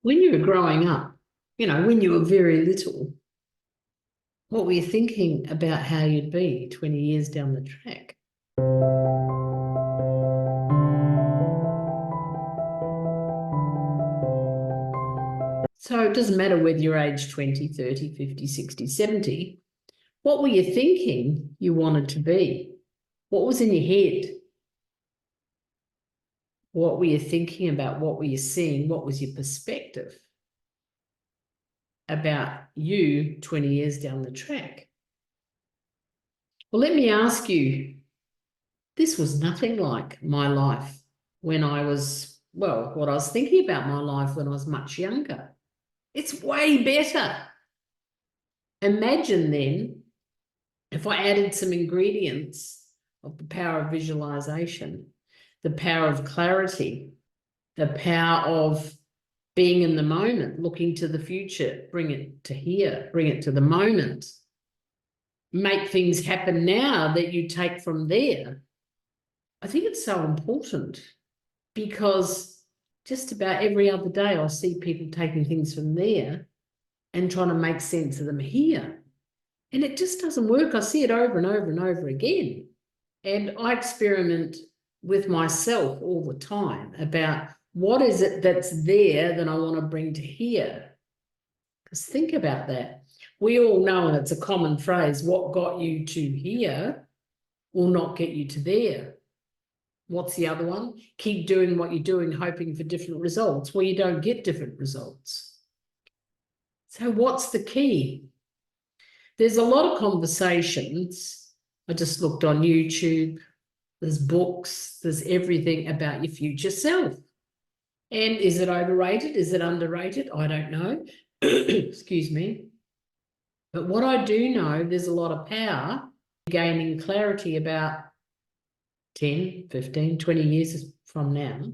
When you were growing up, when you were very little, what were you thinking about how you'd be 20 years down the track? So it doesn't matter whether you're age 20, 30, 50, 60, 70. What were you thinking you wanted to be? What was in your head? What were you thinking about? What were you seeing? What was your perspective about you 20 years down the track? Well, let me ask you, this was nothing like my life when I was, well, what I was thinking about my life when I was much younger. It's way better. Imagine then if I added some ingredients of the power of visualization, the power of clarity, the power of being in the moment, looking to the future, bring it to here, bring it to the moment, make things happen now that you take from there. I think it's so important because just about every other day I see people taking things from there and trying to make sense of them here. And it just doesn't work. I see it over and over and over again. And I experiment with myself all the time about what is it that's there that I want to bring to here. Because think about that. We all know, and it's a common phrase, what got you to here will not get you to there. What's the other one? Keep doing what you're doing, hoping for different results. Well, you don't get different results. So what's the key? There's a lot of conversations. I just looked on YouTube. There's books. There's everything about your future self. And is it overrated? Is it underrated? I don't know. Excuse me. But what I do know, there's a lot of power gaining clarity about 10, 15, 20 years from now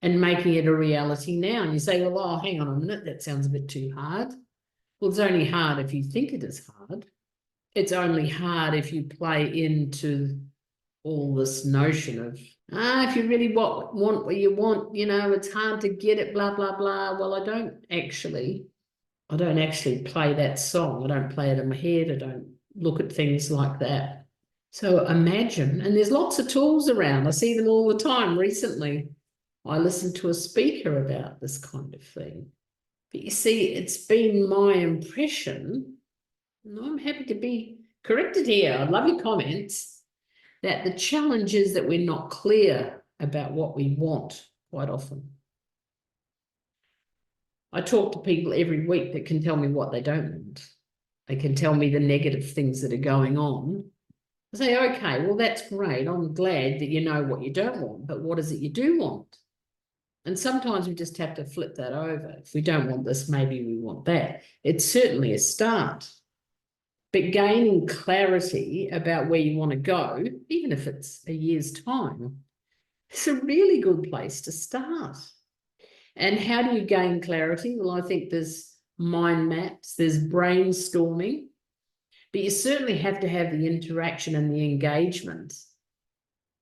and making it a reality now. And you say, well, oh, hang on a minute, that sounds a bit too hard. Well, it's only hard if you think it is hard. It's only hard if you play into all this notion of, if you really want what you want, it's hard to get it, blah, blah, blah. Well, I don't actually play that song. I don't play it in my head. I don't look at things like that. So imagine, and there's lots of tools around. I see them all the time. Recently, I listened to a speaker about this kind of thing. But you see, it's been my impression, and I'm happy to be corrected here. I'd love your comments, that the challenge is that we're not clear about what we want quite often. I talk to people every week that can tell me what they don't want. They can tell me the negative things that are going on. I say, okay, well, that's great. I'm glad that you know what you don't want, but what is it you do want? And sometimes we just have to flip that over. If we don't want this, maybe we want that. It's certainly a start. But gaining clarity about where you want to go, even if it's a year's time, it's a really good place to start. And how do you gain clarity? Well, I think there's mind maps, there's brainstorming, but you certainly have to have the interaction and the engagement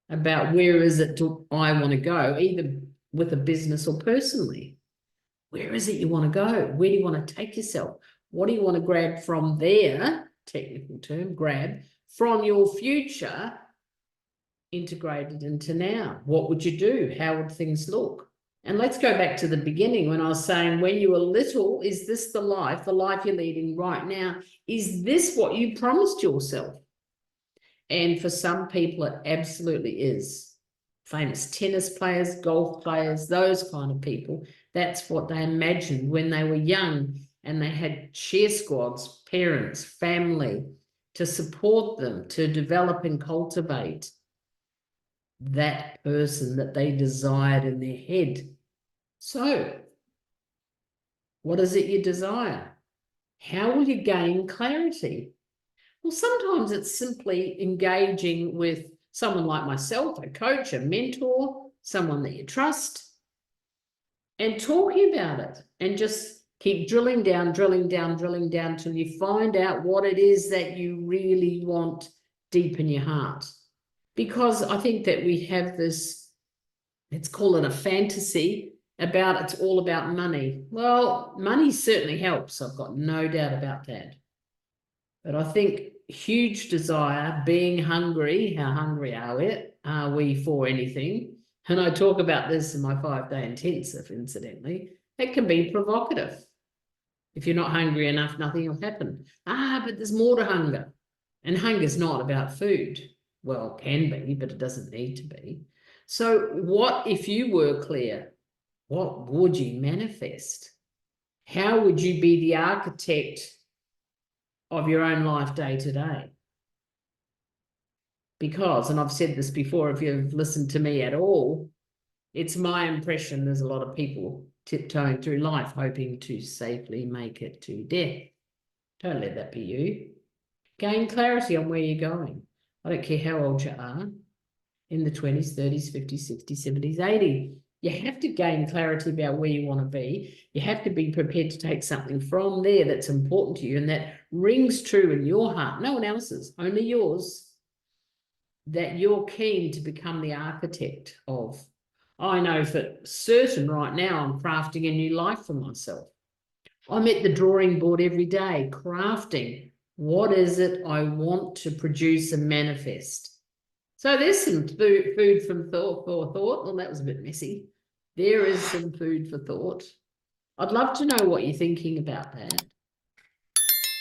about where is it I want to go, either with a business or personally. Where is it you want to go? Where do you want to take yourself? What do you want to grab from there, technical term, grab, from your future, integrated into now? What would you do? How would things look? And let's go back to the beginning when I was saying, when you were little, is this the life you're leading right now? Is this what you promised yourself? And for some people, it absolutely is. Famous tennis players, golf players, those kind of people, that's what they imagined when they were young and they had cheer squads, parents, family to support them, to develop and cultivate that person that they desired in their head. So, what is it you desire? How will you gain clarity? Well, sometimes it's simply engaging with someone like myself, a coach, a mentor, someone that you trust, and talking about it and just keep drilling down till you find out what it is that you really want deep in your heart. Because I think that we have this, let's call it a fantasy, about it's all about money. Well, money certainly helps. I've got no doubt about that. But I think huge desire, being hungry, how hungry are we for anything? And I talk about this in my 5-day intensive, incidentally. It can be provocative. If you're not hungry enough, nothing will happen. But there's more to hunger. And hunger's not about food. Well, it can be, but it doesn't need to be. So what if you were clear? What would you manifest? How would you be the architect of your own life day to day? Because, and I've said this before, if you've listened to me at all, it's my impression there's a lot of people tiptoeing through life hoping to safely make it to death. Don't let that be you. Gain clarity on where you're going. I don't care how old you are, in the 20s, 30s, 50s, 60s, 70s, 80s. You have to gain clarity about where you want to be. You have to be prepared to take something from there that's important to you and that rings true in your heart, no one else's, only yours, that you're keen to become the architect of. I know for certain right now I'm crafting a new life for myself. I'm at the drawing board every day, crafting. What is it I want to produce and manifest? So there's some food for thought. Well, that was a bit messy. There is some food for thought. I'd love to know what you're thinking about that.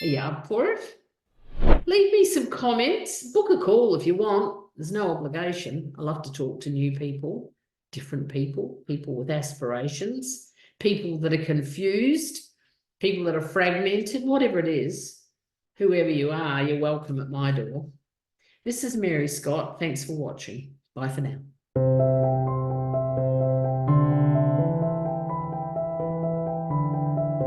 Are you up for it? Leave me some comments. Book a call if you want. There's no obligation. I love to talk to new people, different people, people with aspirations, people that are confused, people that are fragmented, whatever it is. Whoever you are, you're welcome at my door. This is Mary Scott. Thanks for watching. Bye for now.